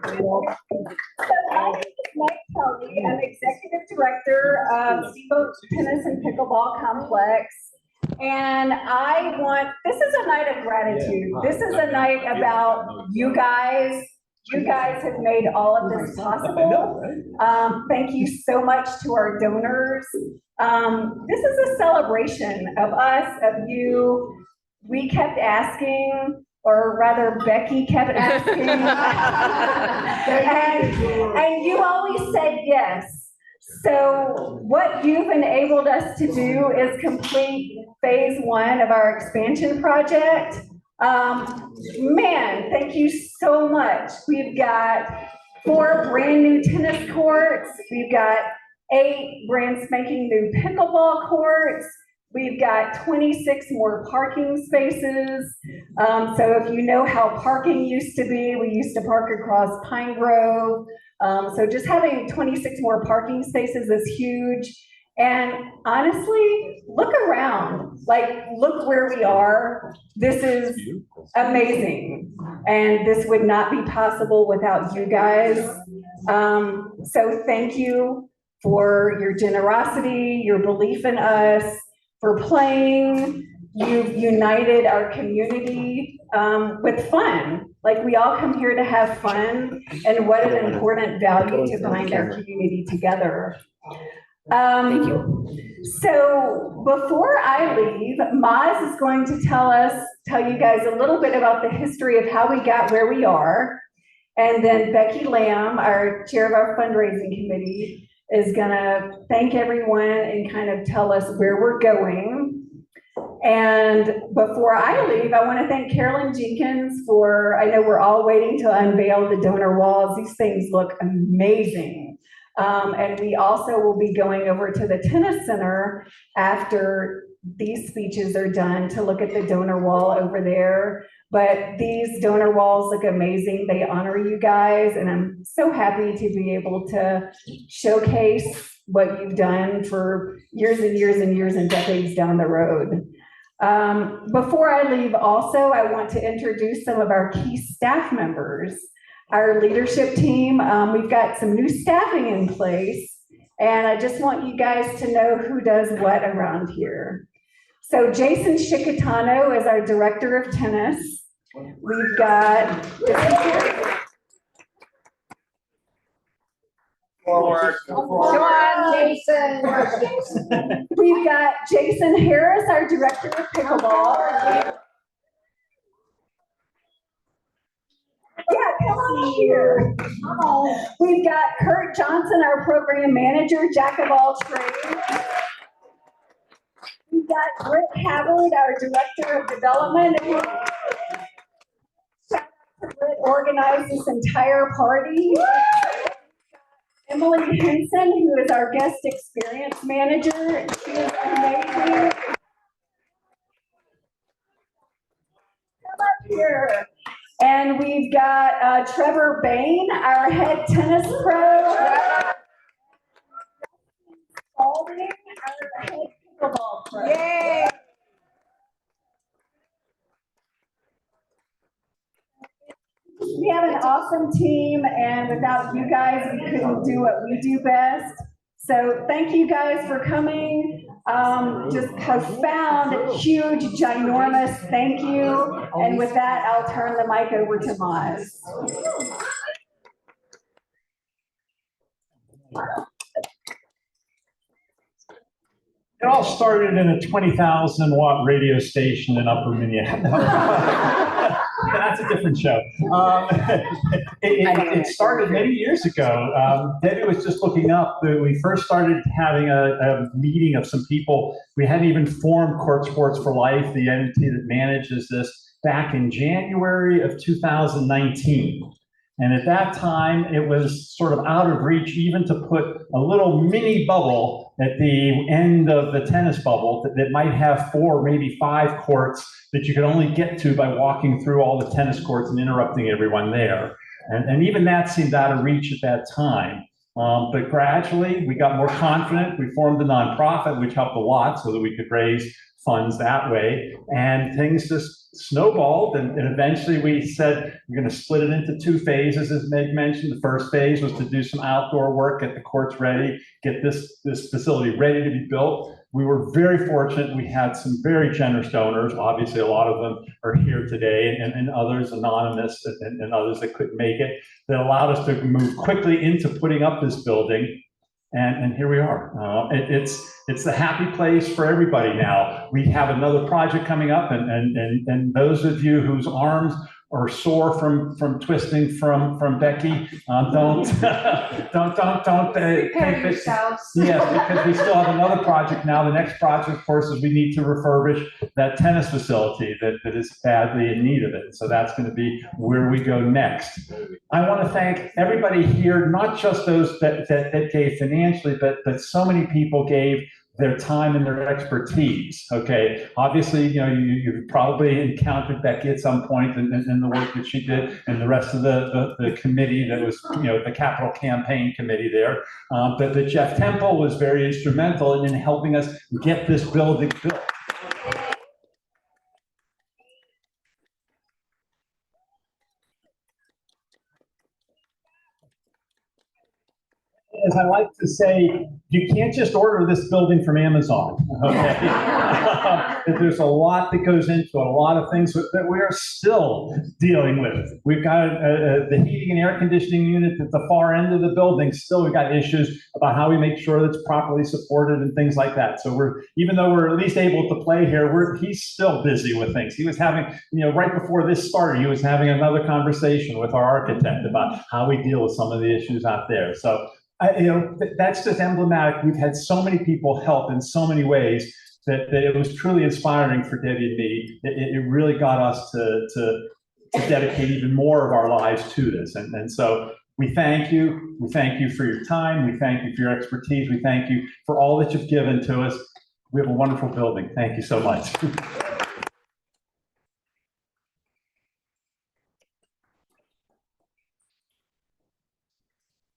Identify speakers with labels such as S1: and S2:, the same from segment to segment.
S1: my name is Mike Kelly. I'm Executive Director of Steamboat Tennis and Pickleball Complex. And this is a night of gratitude. This is a night about you guys. You guys have made all of this possible. Thank you so much to our donors. This is a celebration of us, of you. We kept asking, or rather Becky kept asking, and you always said yes. So what you've enabled us to do is complete phase 1 of our expansion project. Man, thank you so much. We've got 4 brand new tennis courts. We've got 8 brand spanking new pickleball courts. We've got 26 more parking spaces. So if you know how parking used to be, we used to park across Pine Grove. So just having 26 more parking spaces is huge. And honestly, look around, look where we are. This is amazing. And this would not be possible without you guys. So thank you for your generosity, your belief in us, for playing. You've united our community with fun. We all come here to have fun, and what an important value to bind our community together. Thank you. So before I leave, Maz is going to tell you guys a little bit about the history of how we got where we are. And then Becky Lamb, our chair of our fundraising committee, is gonna thank everyone and kind of tell us where we're going. And before I leave, I want to thank Carolyn Jenkins I know we're all waiting to unveil the donor walls. These things look amazing. And we also will be going over to the tennis center after these speeches are done to look at the donor wall over there. But these donor walls look amazing. They honor you guys, and I'm so happy to be able to showcase what you've done for years and years and years and decades down the road. Before I leave also, I want to introduce some of our key staff members. Our leadership team, we've got some new staffing in place, and I just want you guys to know who does what around here. So Jason Shikatano is our director of tennis. We've got
S2: Forward.
S1: Come on, Jason. We've got Jason Harris, our director of pickleball. Yeah, come on here. We've got Kurt Johnson, our program manager, jack of all trades. We've got Britt Havard, our director of development. Shout out to Britt, organized this entire party. Emily Henson, who is our guest experience manager. She is amazing. Come up here. And we've got Trevor Bain, our head tennis pro. Spalding, our head pickleball pro. Yay! We have an awesome team, and without you guys, we couldn't do what we do best. So thank you guys for coming. Just profound, huge, ginormous thank you. And with that, I'll turn the mic over to Maz.
S3: It all started in a 20,000 watt radio station in Upper Minneapolis. That's a different show. It started many years ago. Debbie was just looking up. We first started having a meeting of some people. We hadn't even formed Court Sports for Life, the entity that manages this, back in January of 2019. And at that time, it was sort of out of reach even to put a little mini bubble at the end of the tennis bubble that might have 4, maybe 5 courts that you could only get to by walking through all the tennis courts and interrupting everyone there. And even that seemed out of reach at that time. But gradually, we got more confident. We formed a nonprofit, which helped a lot so that we could raise funds that way. And things just snowballed. And eventually we said, we're going to split it into two phases, as Meg mentioned. The first phase was to do some outdoor work, get the courts ready, get this facility ready to be built. We were very fortunate. We had some very generous donors. Obviously, a lot of them are here today, and others anonymous, and others that couldn't make it, that allowed us to move quickly into putting up this building. And here we are. It's the happy place for everybody now. We have another project coming up, and those of you whose arms are sore from twisting from Becky, don't
S1: Prepare yourselves.
S3: Yes, because we still have another project now. The next project, of course, is we need to refurbish that tennis facility that is badly in need of it. So that's going to be where we go next. I want to thank everybody here, not just those that gave financially, but so many people gave their time and their expertise. Okay, obviously, you probably encountered Becky at some point in the work that she did, and the rest of the committee that was, the capital campaign committee there. But Jeff Temple was very instrumental in helping us get this building built. As I like to say, you can't just order this building from Amazon, okay? There's a lot that goes into it, a lot of things that we are still dealing with. We've got the heating and air conditioning unit at the far end of the building. Still, we've got issues about how we make sure that's properly supported and things like that. So even though we're at least able to play here, he's still busy with things. He was having, right before this started, he was having another conversation with our architect about how we deal with some of the issues out there. So, that's just emblematic. We've had so many people help in so many ways that it was truly inspiring for Debbie and me. It really got us to dedicate even more of our lives to this. And so we thank you. We thank you for your time. We thank you for your expertise. We thank you for all that you've given to us. We have a wonderful building. Thank you so much.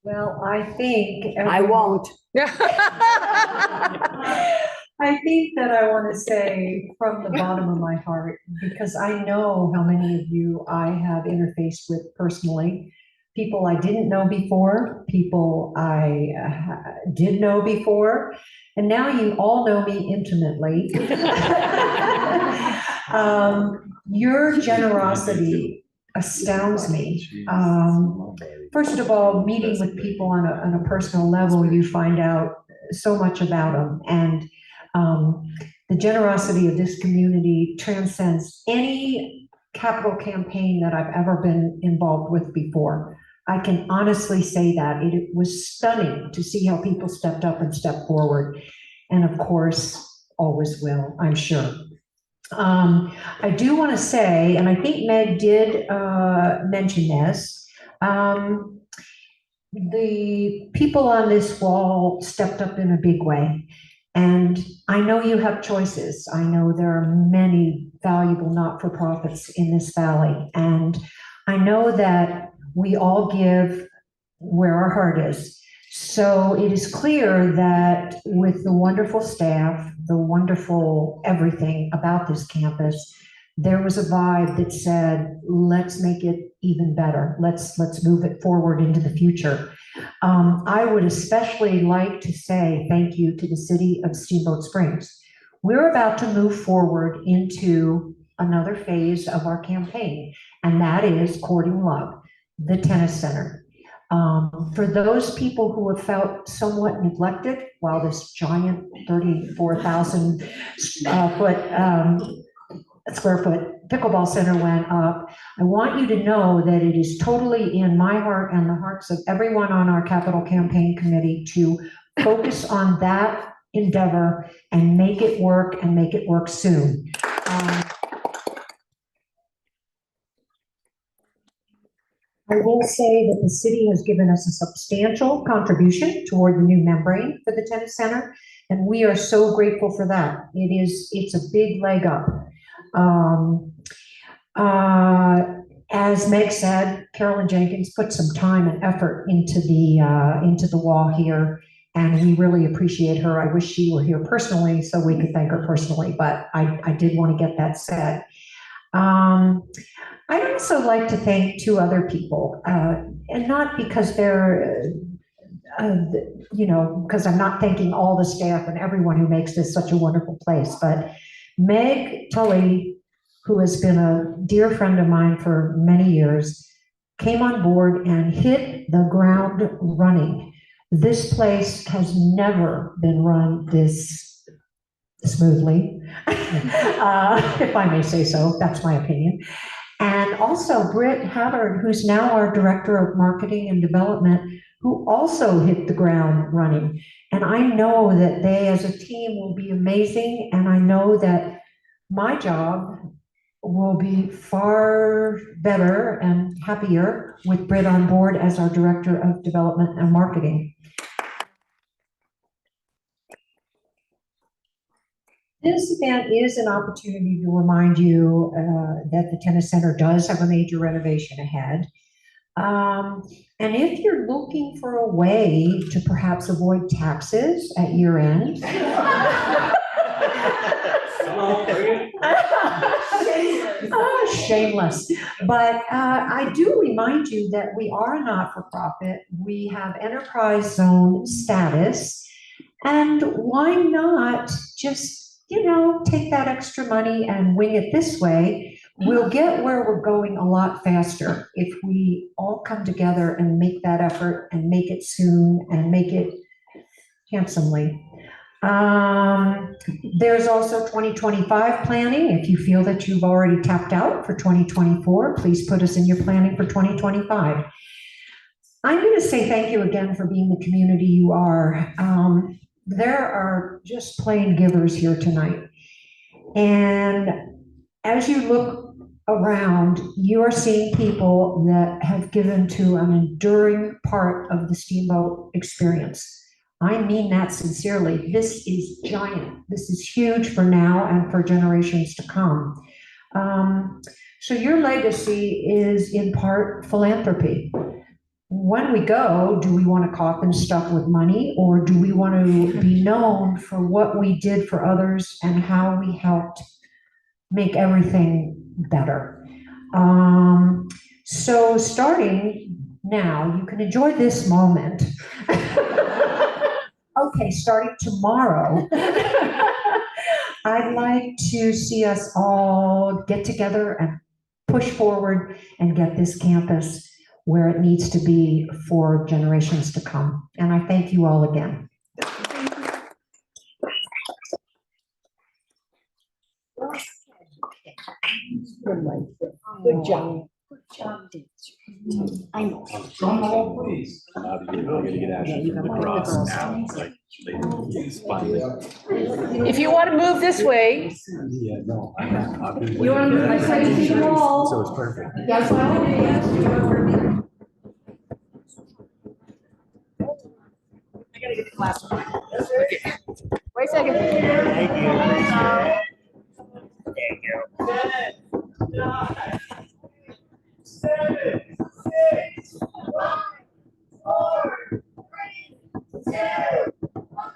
S2: Well, I think
S4: I won't.
S2: I think that I want to say from the bottom of my heart, because I know how many of you I have interfaced with personally, people I didn't know before, people I did know before, and now you all know me intimately. Your generosity astounds me. First of all, meeting with people on a personal level, you find out so much about them. And the generosity of this community transcends any capital campaign that I've ever been involved with before. I can honestly say that. It was stunning to see how people stepped up and stepped forward. And of course, always will, I'm sure. I do want to say, and I think Meg did mention this, the people on this wall stepped up in a big way. And I know you have choices. I know there are many valuable not-for-profits in this valley. And I know that we all give where our heart is. So it is clear that with the wonderful staff, the wonderful everything about this campus, there was a vibe that said, let's make it even better. Let's move it forward into the future. I would especially like to say thank you to the City of Steamboat Springs. We're about to move forward into another phase of our campaign, and that is Courting Love, the tennis center. For those people who have felt somewhat neglected while this giant 34,000 square foot pickleball center went up, I want you to know that it is totally in my heart and the hearts of everyone on our capital campaign committee to focus on that endeavor and make it work, and make it work soon. I will say that the city has given us a substantial contribution toward the new membrane for the tennis center, and we are so grateful for that. It's a big leg up. As Meg said, Carolyn Jenkins put some time and effort into the wall here, and we really appreciate her. I wish she were here personally so we could thank her personally, but I did want to get that said. I'd also like to thank two other people, and not because they're, because I'm not thanking all the staff and everyone who makes this such a wonderful place, but Meg Tully, who has been a dear friend of mine for many years, came on board and hit the ground running. This place has never been run this smoothly, if I may say so. That's my opinion. And also Britt Habbard, who's now our Director of Marketing and Development, who also hit the ground running. And I know that they as a team will be amazing, and I know that my job will be far better and happier with Britt on board as our Director of Development and Marketing. This event is an opportunity to remind you that the tennis center does have a major renovation ahead. And if you're looking for a way to perhaps avoid taxes at year end, shameless. But I do remind you that we are a not-for-profit. We have enterprise zone status. And why not just, take that extra money and wing it this way? We'll get where we're going a lot faster if we all come together and make that effort and make it soon and make it handsomely. There's also 2025 planning. If you feel that you've already tapped out for 2024, please put us in your planning for 2025. I'm going to say thank you again for being the community you are. There are just plain givers here tonight. And as you look around, you are seeing people that have given to an enduring part of the Steamboat experience. I mean that sincerely. This is giant. This is huge for now and for generations to come. So your legacy is in part philanthropy. When we go, do we want a coffin stuffed with money, or do we want to be known for what we did for others and how we helped make everything better? So starting now, you can enjoy this moment. Okay, starting tomorrow, I'd like to see us all get together and push forward and get this campus where it needs to be for generations to come. And I thank you all again.
S4: Good job. Good job. I know.
S3: Drum roll, please.
S5: I gotta get Ashley from the cross now, like later. Finally.
S4: If you want to move this way.
S5: Yeah, no, I've been
S4: You want to move this way to the wall?
S5: so it's perfect.
S4: Yes, well, yes. I gotta get the glass. Okay. Wait a second.
S5: Thank you.
S4: Thank you.
S6: 7, 6, 5, 4, 3, 2, 1.